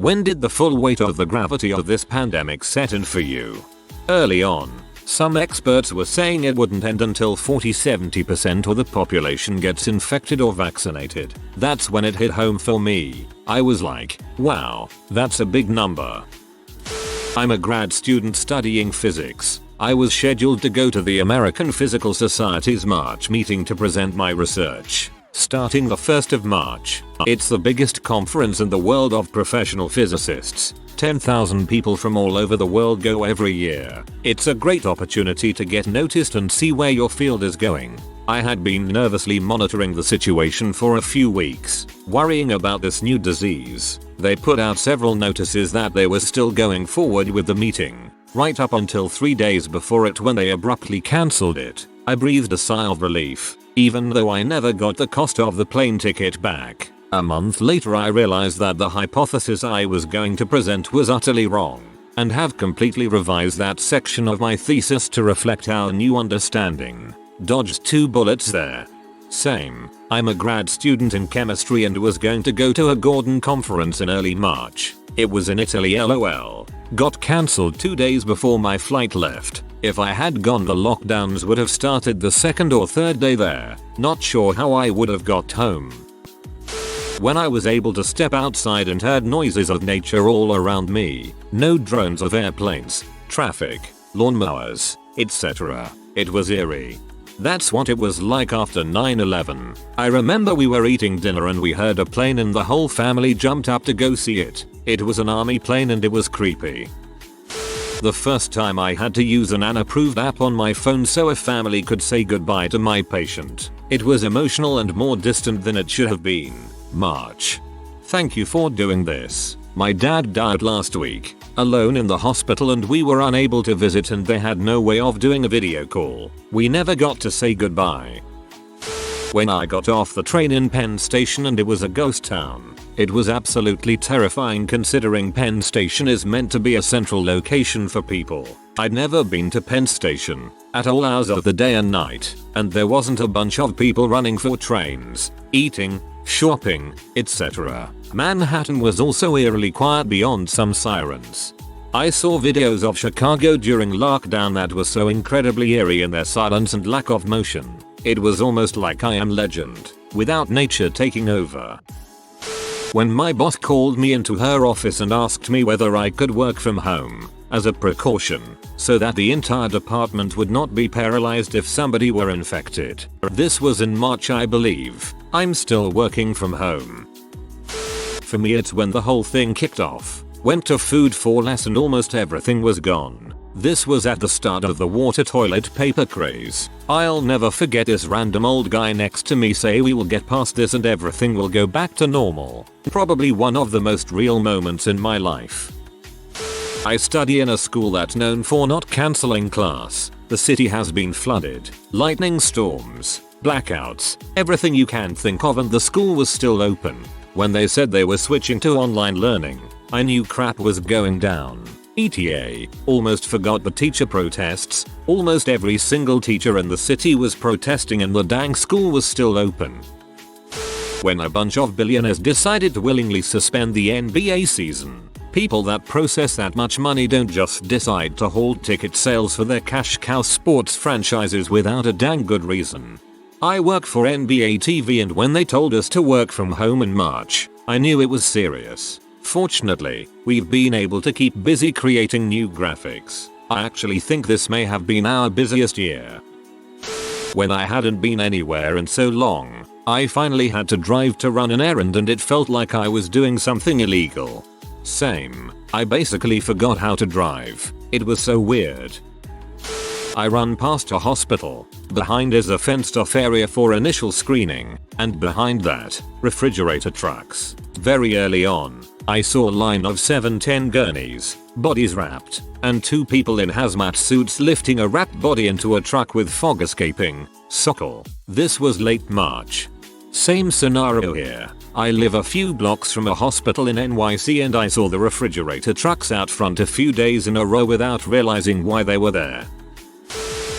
When did the full weight of the gravity of this pandemic set in for you? Early on. Some experts were saying it wouldn't end until 40-70% of the population gets infected or vaccinated. That's when it hit home for me. I was like, wow, that's a big number. I'm a grad student studying physics. I was scheduled to go to the American Physical Society's March meeting to present my research. Starting the 1st of March. It's the biggest conference in the world of professional physicists. 10,000 people from all over the world go every year. It's a great opportunity to get noticed and see where your field is going. I had been nervously monitoring the situation for a few weeks, worrying about this new disease. They put out several notices that they were still going forward with the meeting, right up until 3 days before it when they abruptly cancelled it. I breathed a sigh of relief, even though I never got the cost of the plane ticket back. A month later I realized that the hypothesis I was going to present was utterly wrong, and have completely revised that section of my thesis to reflect our new understanding. Dodged 2 bullets there. Same. I'm a grad student in chemistry and was going to go to a Gordon conference in early March. It was in Italy, lol. Got cancelled 2 days before my flight left. If I had gone, the lockdowns would have started the 2nd or 3rd day there. Not sure how I would have got home. When I was able to step outside and heard noises of nature all around me, no drones of airplanes, traffic, lawnmowers, etc. It was eerie. That's what it was like after 9/11. I remember we were eating dinner and we heard a plane and the whole family jumped up to go see it. It was an army plane and it was creepy. The first time I had to use an unapproved app on my phone so a family could say goodbye to my patient. It was emotional and more distant than it should have been. March. Thank you for doing this. My dad died last week, alone in the hospital, and we were unable to visit and they had no way of doing a video call. We never got to say goodbye. When I got off the train in Penn Station and it was a ghost town. It was absolutely terrifying considering Penn Station is meant to be a central location for people. I'd never been to Penn Station at all hours of the day and night, and there wasn't a bunch of people running for trains, eating, shopping, etc. Manhattan was also eerily quiet beyond some sirens. I saw videos of Chicago during lockdown that were so incredibly eerie in their silence and lack of motion. It was almost like I Am Legend, without nature taking over. When my boss called me into her office and asked me whether I could work from home, as a precaution, so that the entire department would not be paralyzed if somebody were infected. This was in March, I believe. I'm still working from home. For me, it's when the whole thing kicked off. Went to food for less and almost everything was gone. This was at the start of the water toilet paper craze. I'll never forget this random old guy next to me say we will get past this and everything will go back to normal. Probably one of the most real moments in my life. I study in a school that's known for not cancelling class. The city has been flooded, lightning storms, blackouts, everything you can think of, and the school was still open. When they said they were switching to online learning, I knew crap was going down. ETA, almost forgot the teacher protests. Almost every single teacher in the city was protesting and the dang school was still open. When a bunch of billionaires decided to willingly suspend the NBA season. People that process that much money don't just decide to halt ticket sales for their cash cow sports franchises without a dang good reason. I work for NBA TV, and when they told us to work from home in March, I knew it was serious. Fortunately, we've been able to keep busy creating new graphics. I actually think this may have been our busiest year. When I hadn't been anywhere in so long, I finally had to drive to run an errand and it felt like I was doing something illegal. Same. I basically forgot how to drive. It was so weird. I run past a hospital. Behind is a fenced off area for initial screening, and behind that, refrigerator trucks. Very early on, I saw a line of 7-10 gurneys, bodies wrapped, and 2 people in hazmat suits lifting a wrapped body into a truck with fog escaping. Sockle. This was late March. Same scenario here. I live a few blocks from a hospital in NYC and I saw the refrigerator trucks out front a few days in a row without realizing why they were there.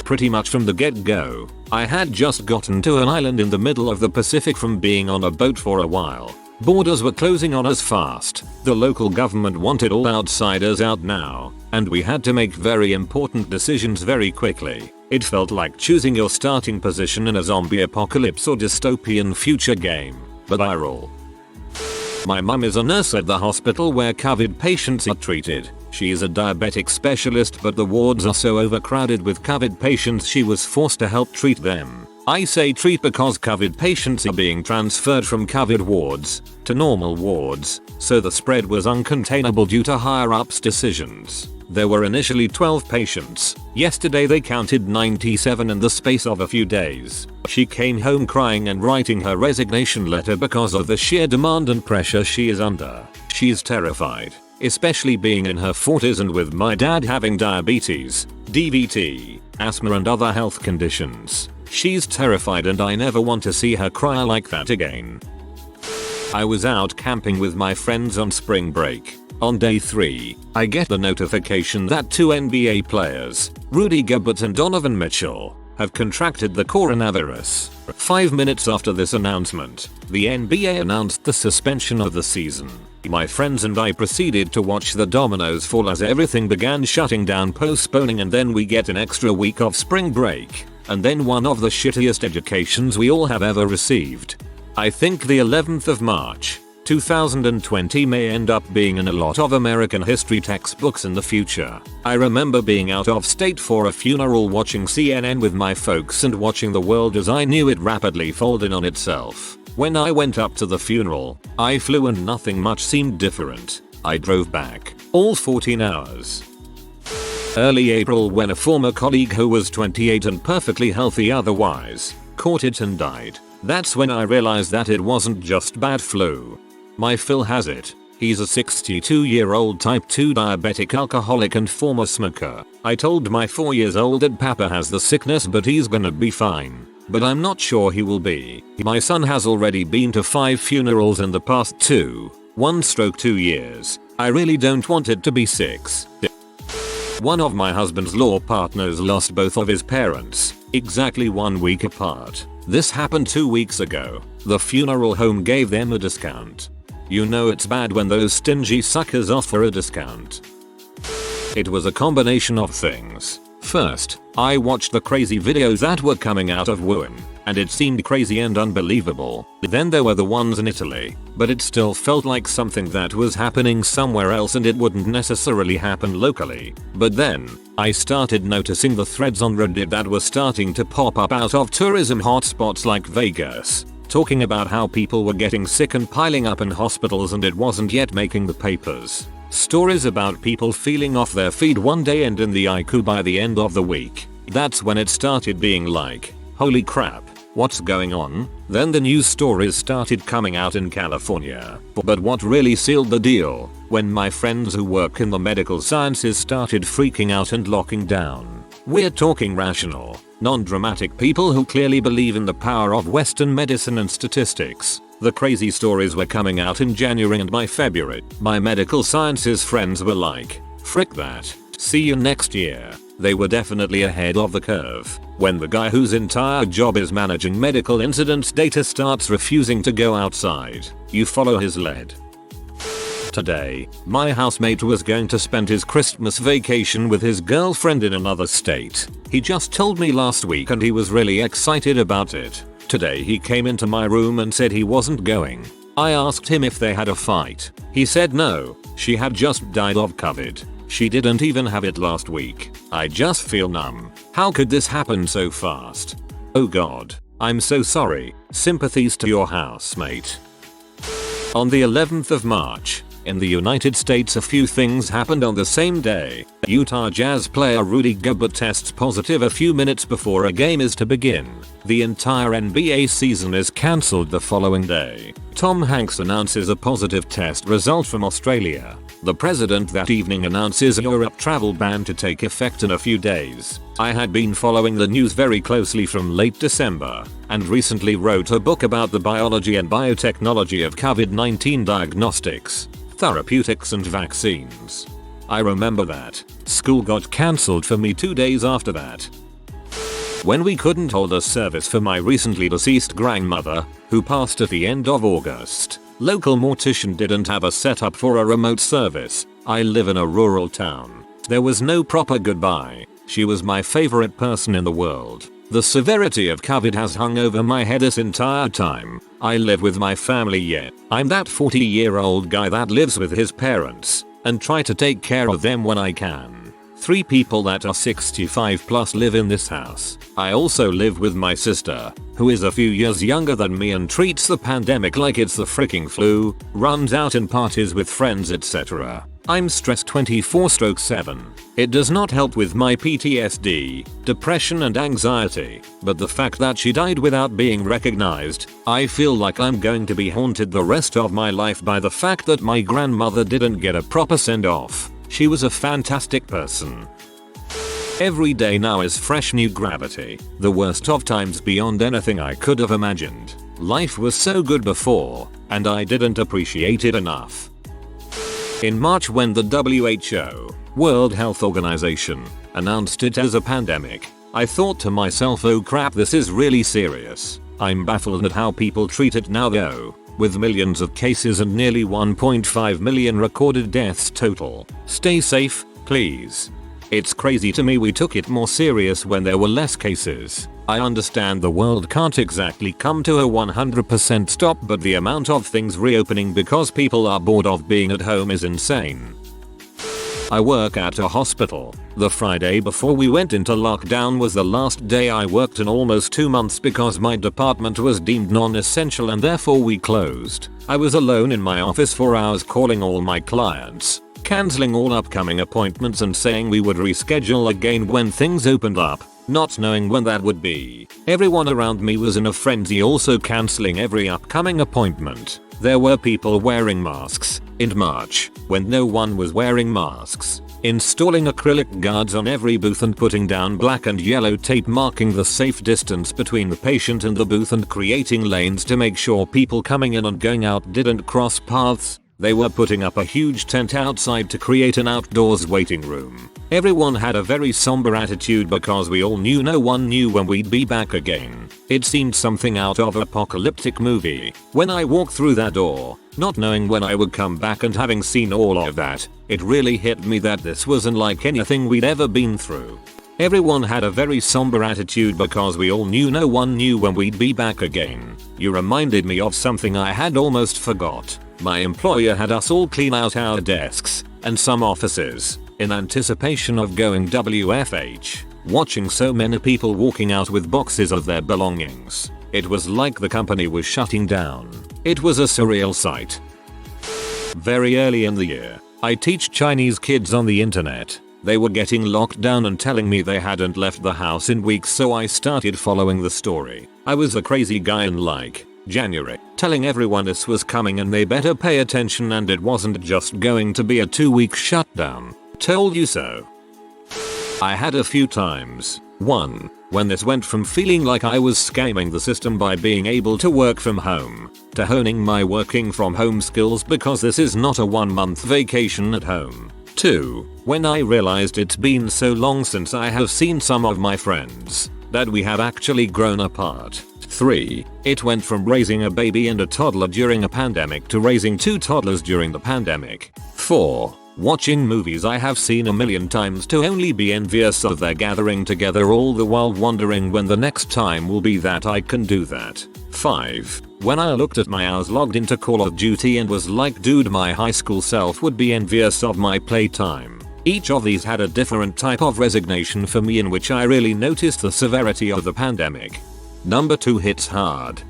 Pretty much from the get-go, I had just gotten to an island in the middle of the Pacific from being on a boat for a while. Borders were closing on us fast. The local government wanted all outsiders out now, and we had to make very important decisions very quickly. It felt like choosing your starting position in a zombie apocalypse or dystopian future game, but viral. My mum is a nurse at the hospital where COVID patients are treated. She is a diabetic specialist, but the wards are so overcrowded with COVID patients she was forced to help treat them. I say treat because COVID patients are being transferred from COVID wards to normal wards, so the spread was uncontainable due to higher ups decisions. There were initially 12 patients. Yesterday they counted 97 in the space of a few days. She came home crying and writing her resignation letter because of the sheer demand and pressure she is under. She's terrified, especially being in her 40s and with my dad having diabetes, DVT, asthma and other health conditions. She's terrified and I never want to see her cry like that again. I was out camping with my friends on spring break. On day 3, I get the notification that 2 NBA players, Rudy Gobert and Donovan Mitchell, have contracted the coronavirus. 5 minutes after this announcement, the NBA announced the suspension of the season. My friends and I proceeded to watch the dominoes fall as everything began shutting down, postponing, and then we get an extra week of spring break. And then one of the shittiest educations we all have ever received. I think the 11th of March, 2020 may end up being in a lot of American history textbooks in the future. I remember being out of state for a funeral watching CNN with my folks and watching the world as I knew it rapidly fold in on itself. When I went up to the funeral, I flew and nothing much seemed different. I drove back, all 14 hours. Early April, when a former colleague who was 28 and perfectly healthy otherwise, caught it and died. That's when I realized that it wasn't just bad flu. My Phil has it. He's a 62-year-old type 2 diabetic alcoholic and former smoker. I told my 4-year-old that Papa has the sickness but he's gonna be fine. But I'm not sure he will be. My son has already been to 5 funerals in the past 2 years. I really don't want it to be 6. One of my husband's law partners lost both of his parents, exactly 1 week apart. This happened 2 weeks ago. The funeral home gave them a discount. You know it's bad when those stingy suckers offer a discount. It was a combination of things. First, I watched the crazy videos that were coming out of Wuhan, and it seemed crazy and unbelievable. Then there were the ones in Italy, but it still felt like something that was happening somewhere else and it wouldn't necessarily happen locally. But then, I started noticing the threads on Reddit that were starting to pop up out of tourism hotspots like Vegas, talking about how people were getting sick and piling up in hospitals and it wasn't yet making the papers. Stories about people feeling off their feed one day and in the ICU by the end of the week. That's when it started being like, holy crap, what's going on? Then the news stories started coming out in California. But what really sealed the deal, when my friends who work in the medical sciences started freaking out and locking down. We're talking rational, non-dramatic people who clearly believe in the power of Western medicine and statistics. The crazy stories were coming out in January and by February, my medical sciences friends were like, frick that, see you next year. They were definitely ahead of the curve. When the guy whose entire job is managing medical incidents data starts refusing to go outside, you follow his lead. Today, my housemate was going to spend his Christmas vacation with his girlfriend in another state. He just told me last week and he was really excited about it. Today he came into my room and said he wasn't going. I asked him if they had a fight. He said no, she had just died of COVID. She didn't even have it last week. I just feel numb. How could this happen so fast? Oh god. I'm so sorry. Sympathies to your housemate. On the 11th of March, in the United States, a few things happened on the same day. Utah Jazz player Rudy Gobert tests positive a few minutes before a game is to begin. The entire NBA season is cancelled the following day. Tom Hanks announces a positive test result from Australia. The president that evening announces a Europe travel ban to take effect in a few days. I had been following the news very closely from late December, and recently wrote a book about the biology and biotechnology of COVID-19 diagnostics, therapeutics and vaccines. I remember that. School got cancelled for me 2 days after that. When we couldn't hold a service for my recently deceased grandmother, who passed at the end of August, Local mortician didn't have a setup for a remote service. I live in a rural town. There was no proper goodbye. She was my favorite person in the world. The severity of COVID has hung over my head this entire time. I live with my family yet. I'm that 40-year-old guy that lives with his parents and try to take care of them when I can. 3 people that are 65 plus live in this house. I also live with my sister, who is a few years younger than me and treats the pandemic like it's the freaking flu, runs out and parties with friends, etc. I'm stressed 24/7. It does not help with my PTSD, depression and anxiety, but the fact that she died without being recognized, I feel like I'm going to be haunted the rest of my life by the fact that my grandmother didn't get a proper send-off. She was a fantastic person. Every day now is fresh new gravity, the worst of times beyond anything I could have imagined. Life was so good before, and I didn't appreciate it enough. In March, when the WHO, World Health Organization, announced it as a pandemic, I thought to myself, oh crap, this is really serious. I'm baffled at how people treat it now though, with millions of cases and nearly 1.5 million recorded deaths total. Stay safe, please. It's crazy to me we took it more serious when there were less cases. I understand the world can't exactly come to a 100% stop, but the amount of things reopening because people are bored of being at home is insane. I work at a hospital. The Friday before we went into lockdown was the last day I worked in almost 2 months because my department was deemed non-essential and therefore we closed. I was alone in my office for hours calling all my clients, cancelling all upcoming appointments and saying we would reschedule again when things opened up, not knowing when that would be. Everyone around me was in a frenzy, also cancelling every upcoming appointment. There were people wearing masks in March when no one was wearing masks, installing acrylic guards on every booth and putting down black and yellow tape marking the safe distance between the patient and the booth and creating lanes to make sure people coming in and going out didn't cross paths. They were putting up a huge tent outside to create an outdoors waiting room. Everyone had a very somber attitude because we all knew no one knew when we'd be back again. It seemed something out of an apocalyptic movie. When I walked through that door, not knowing when I would come back and having seen all of that, it really hit me that this wasn't like anything we'd ever been through. Everyone had a very somber attitude because we all knew no one knew when we'd be back again. You reminded me of something I had almost forgot. My employer had us all clean out our desks and some offices in anticipation of going WFH. Watching so many people walking out with boxes of their belongings, it was like the company was shutting down. It was a surreal sight. Very early in the year, I teach Chinese kids on the internet. They were getting locked down and telling me they hadn't left the house in weeks, so I started following the story. I was a crazy guy in like January, telling everyone this was coming and they better pay attention and it wasn't just going to be a 2-week shutdown. Told you so. I had a few times. One, when this went from feeling like I was scamming the system by being able to work from home, to honing my working from home skills because this is not a 1-month vacation at home. 2, when I realized it's been so long since I have seen some of my friends, that we have actually grown apart. 3, it went from raising a baby and a toddler during a pandemic to raising 2 toddlers during the pandemic. 4, watching movies I have seen a million times to only be envious of their gathering together, all the while wondering when the next time will be that I can do that. 5, when I looked at my hours logged into Call of Duty and was like, dude, my high school self would be envious of my playtime. Each of these had a different type of resignation for me in which I really noticed the severity of the pandemic. Number 2 hits hard.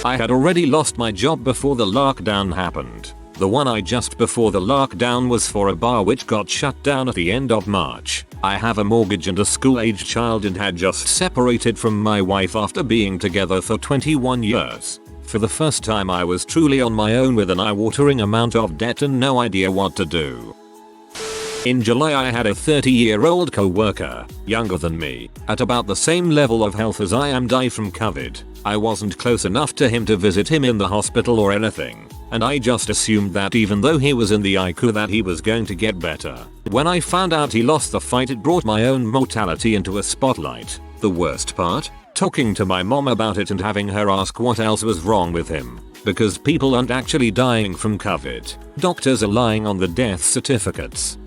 I had already lost my job before the lockdown happened. The one I just before the lockdown was for a bar which got shut down at the end of March. I have a mortgage and a school-aged child and had just separated from my wife after being together for 21 years. For the first time I was truly on my own with an eye-watering amount of debt and no idea what to do. In July I had a 30-year-old co-worker, younger than me, at about the same level of health as I am, die from COVID. I wasn't close enough to him to visit him in the hospital or anything, and I just assumed that even though he was in the ICU that he was going to get better. When I found out he lost the fight, it brought my own mortality into a spotlight. The worst part? Talking to my mom about it and having her ask what else was wrong with him. because people aren't actually dying from COVID. Doctors are lying on the death certificates.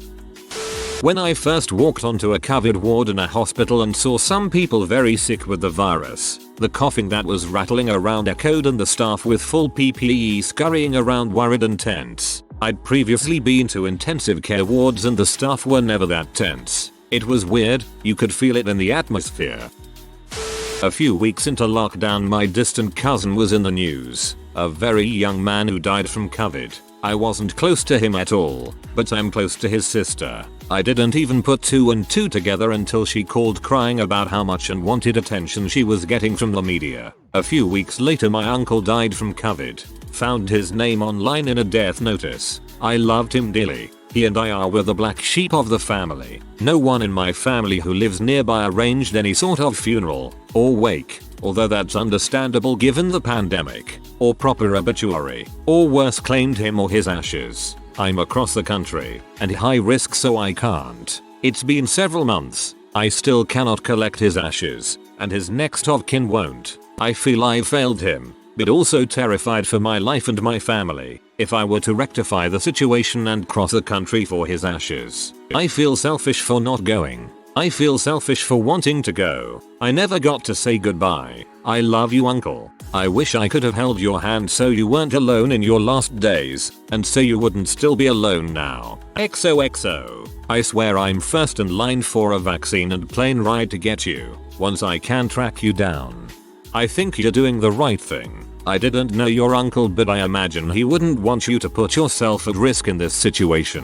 When I first walked onto a COVID ward in a hospital and saw some people very sick with the virus, the coughing that was rattling around echoed and the staff with full PPE scurrying around worried and tense. I'd previously been to intensive care wards and the staff were never that tense. It was weird, you could feel it in the atmosphere. A few weeks into lockdown, my distant cousin was in the news. A very young man who died from COVID. I wasn't close to him at all, but I'm close to his sister. I didn't even put 2 and 2 together until she called crying about how much and wanted attention she was getting from the media. A few weeks later my uncle died from COVID. Found his name online in a death notice. I loved him dearly. He and I were the black sheep of the family. No one in my family who lives nearby arranged any sort of funeral or wake, although that's understandable given the pandemic, or proper obituary, or worse claimed him or his ashes. I'm across the country and high risk so I can't. It's been several months. I still cannot collect his ashes, and his next of kin won't. I feel I've failed him, but also terrified for my life and my family. If I were to rectify the situation and cross the country for his ashes, I feel selfish for not going. I feel selfish for wanting to go. I never got to say goodbye. I love you, uncle. I wish I could have held your hand so you weren't alone in your last days, and so you wouldn't still be alone now. XOXO. I swear I'm first in line for a vaccine and plane ride to get you, once I can track you down. I think you're doing the right thing. I didn't know your uncle, but I imagine he wouldn't want you to put yourself at risk in this situation.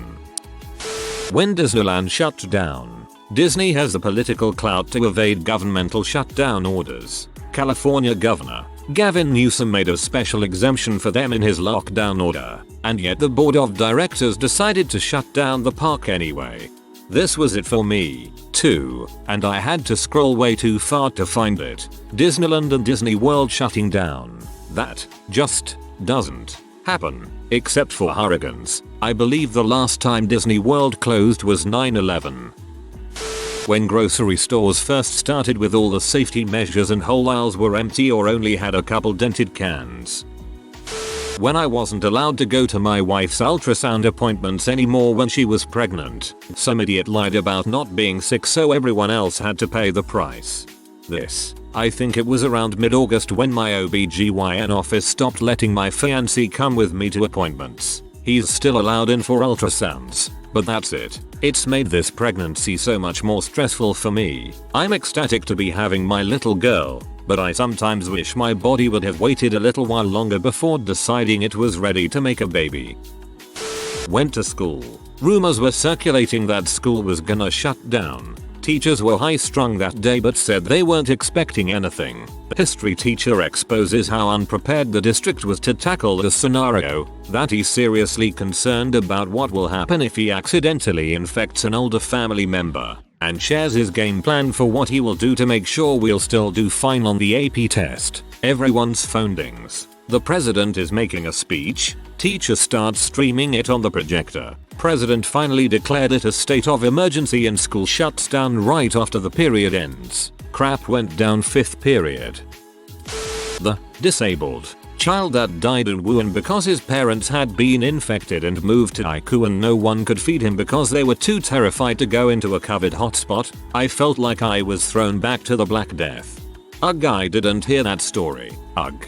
When Disneyland shut down. Disney has the political clout to evade governmental shutdown orders. California Governor Gavin Newsom made a special exemption for them in his lockdown order, and yet the board of directors decided to shut down the park anyway. This was it for me, too, and I had to scroll way too far to find it. Disneyland and Disney World shutting down. That just doesn't happen, except for hurricanes. I believe the last time Disney World closed was 9/11. When grocery stores first started with all the safety measures and whole aisles were empty or only had a couple dented cans. When I wasn't allowed to go to my wife's ultrasound appointments anymore when she was pregnant, some idiot lied about not being sick so everyone else had to pay the price. I think it was around mid-August when my OBGYN office stopped letting my fiancé come with me to appointments. He's still allowed in for ultrasounds, but that's it. It's made this pregnancy so much more stressful for me. I'm ecstatic to be having my little girl, but I sometimes wish my body would have waited a little while longer before deciding it was ready to make a baby. Went to school. Rumors were circulating that school was gonna shut down. Teachers were high-strung that day but said they weren't expecting anything. The history teacher exposes how unprepared the district was to tackle the scenario, that he's seriously concerned about what will happen if he accidentally infects an older family member, and shares his game plan for what he will do to make sure we'll still do fine on the AP test. Everyone's phone dings. The president is making a speech. Teacher starts streaming it on the projector. President finally declared it a state of emergency and school shuts down right after the period ends. Crap went down 5th period. The disabled child that died in Wuhan because his parents had been infected and moved to Haiku and no one could feed him because they were too terrified to go into a COVID hotspot. I felt like I was thrown back to the Black Death. Ugh, I didn't hear that story. Ugh.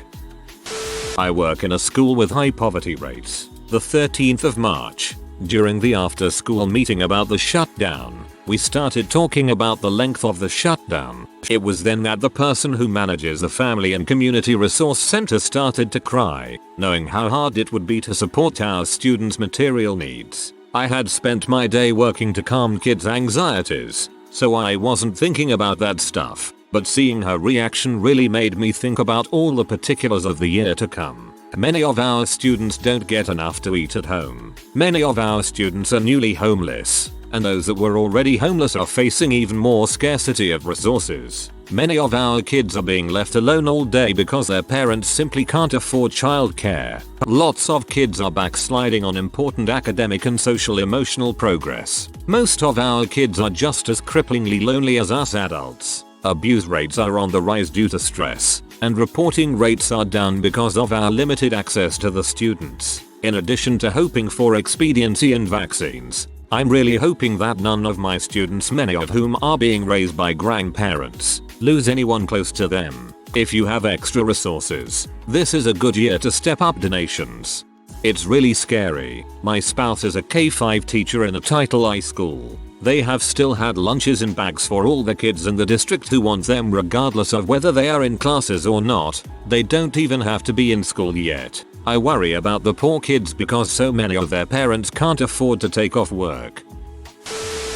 I work in a school with high poverty rates. The 13th of March, during the after-school meeting about the shutdown, we started talking about the length of the shutdown. It was then that the person who manages the Family and Community Resource Center started to cry, knowing how hard it would be to support our students' material needs. I had spent my day working to calm kids' anxieties, so I wasn't thinking about that stuff. But seeing her reaction really made me think about all the particulars of the year to come. Many of our students don't get enough to eat at home. Many of our students are newly homeless, and those that were already homeless are facing even more scarcity of resources. Many of our kids are being left alone all day because their parents simply can't afford childcare. Lots of kids are backsliding on important academic and social emotional progress. Most of our kids are just as cripplingly lonely as us adults. Abuse rates are on the rise due to stress, and reporting rates are down because of our limited access to the students. In addition to hoping for expediency and vaccines, I'm really hoping that none of my students, many of whom are being raised by grandparents, lose anyone close to them. If you have extra resources, this is a good year to step up donations. It's really scary. My spouse is a K-5 teacher in a Title I school. They have still had lunches in bags for all the kids in the district who want them regardless of whether they are in classes or not. They don't even have to be in school yet. I worry about the poor kids because so many of their parents can't afford to take off work.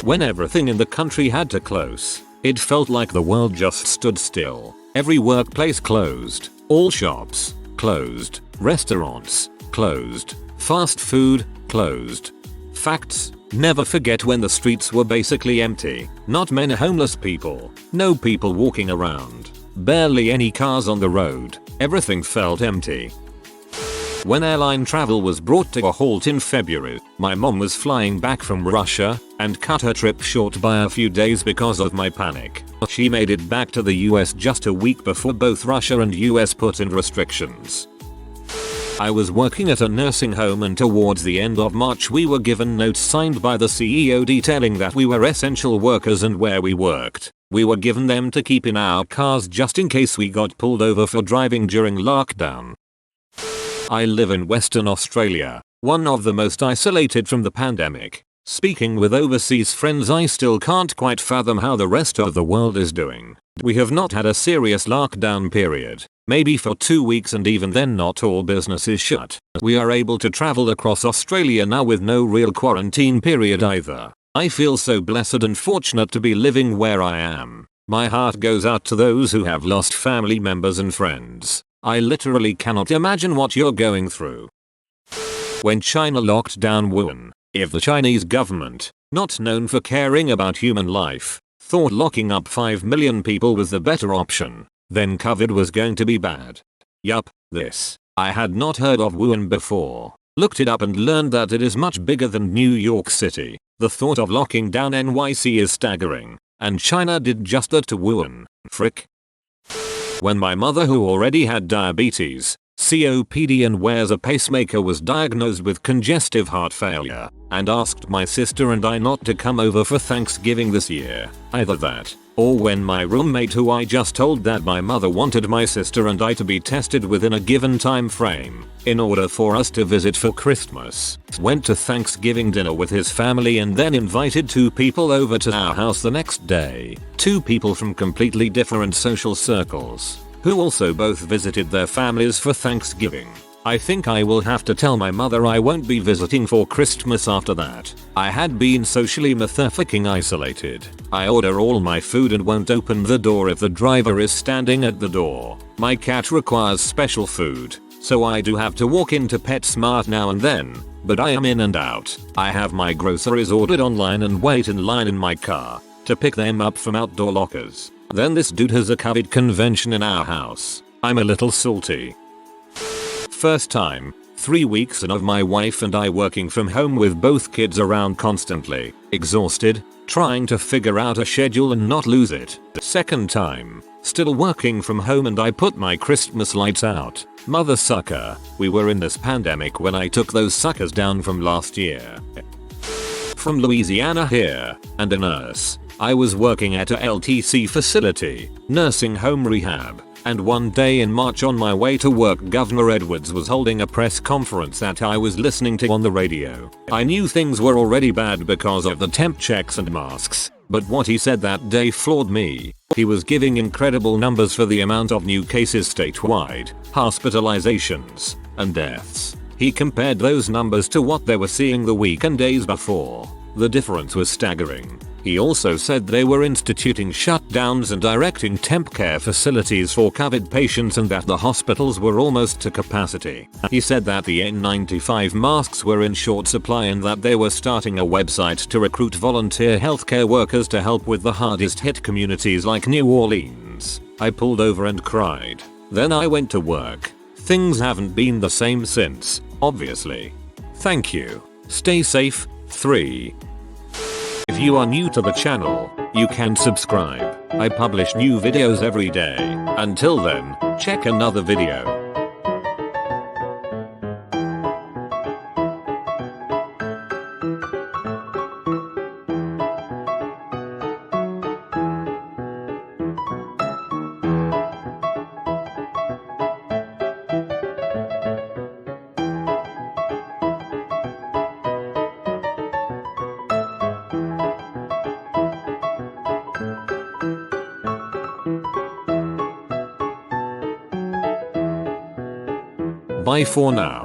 When everything in the country had to close, it felt like the world just stood still. Every workplace closed, all shops closed, restaurants closed, fast food closed. Facts: never forget when the streets were basically empty. Not many homeless people, no people walking around, barely any cars on the road. Everything felt empty. When airline travel was brought to a halt in February, my mom was flying back from Russia and cut her trip short by a few days because of my panic. She made it back to the US just a week before both Russia and US put in restrictions. I was working at a nursing home and towards the end of March we were given notes signed by the CEO detailing that we were essential workers and where we worked. We were given them to keep in our cars just in case we got pulled over for driving during lockdown. I live in Western Australia, one of the most isolated from the pandemic. Speaking with overseas friends, I still can't quite fathom how the rest of the world is doing. We have not had a serious lockdown period, maybe for 2 weeks, and even then not all business is shut. We are able to travel across Australia now with no real quarantine period either. I feel so blessed and fortunate to be living where I am. My heart goes out to those who have lost family members and friends. I literally cannot imagine what you're going through. When China locked down Wuhan, if the Chinese government, not known for caring about human life, thought locking up 5 million people was the better option, then COVID was going to be bad. Yup, this. I had not heard of Wuhan before. Looked it up and learned that it is much bigger than New York City. The thought of locking down NYC is staggering. And China did just that to Wuhan. Frick. When my mother, who already had diabetes, COPD and wears a pacemaker, was diagnosed with congestive heart failure, and asked my sister and I not to come over for Thanksgiving this year. Either that, or when my roommate, who I just told that my mother wanted my sister and I to be tested within a given time frame, in order for us to visit for Christmas, went to Thanksgiving dinner with his family and then invited 2 people over to our house the next day. 2 people from completely different social circles, who also both visited their families for Thanksgiving. I think I will have to tell my mother I won't be visiting for Christmas after that. I had been socially motherfucking isolated. I order all my food and won't open the door if the driver is standing at the door. My cat requires special food, so I do have to walk into PetSmart now and then, but I am in and out. I have my groceries ordered online and wait in line in my car to pick them up from outdoor lockers. Then this dude has a COVID convention in our house. I'm a little salty. First time, 3 weeks in of my wife and I working from home with both kids around constantly, exhausted, trying to figure out a schedule and not lose it. Second time, still working from home and I put my Christmas lights out. Mother sucker, we were in this pandemic when I took those suckers down from last year. From Louisiana here, and a nurse. I was working at a LTC facility, nursing home rehab, and one day in March on my way to work, Governor Edwards was holding a press conference that I was listening to on the radio. I knew things were already bad because of the temp checks and masks, but what he said that day floored me. He was giving incredible numbers for the amount of new cases statewide, hospitalizations, and deaths. He compared those numbers to what they were seeing the week and days before. The difference was staggering. He also said they were instituting shutdowns and directing temp care facilities for COVID patients and that the hospitals were almost to capacity. He said that the N95 masks were in short supply and that they were starting a website to recruit volunteer healthcare workers to help with the hardest hit communities like New Orleans. I pulled over and cried. Then I went to work. Things haven't been the same since, obviously. Thank you. Stay safe. 3. If you are new to the channel, you can subscribe. I publish new videos every day. Until then, check another video. Bye for now.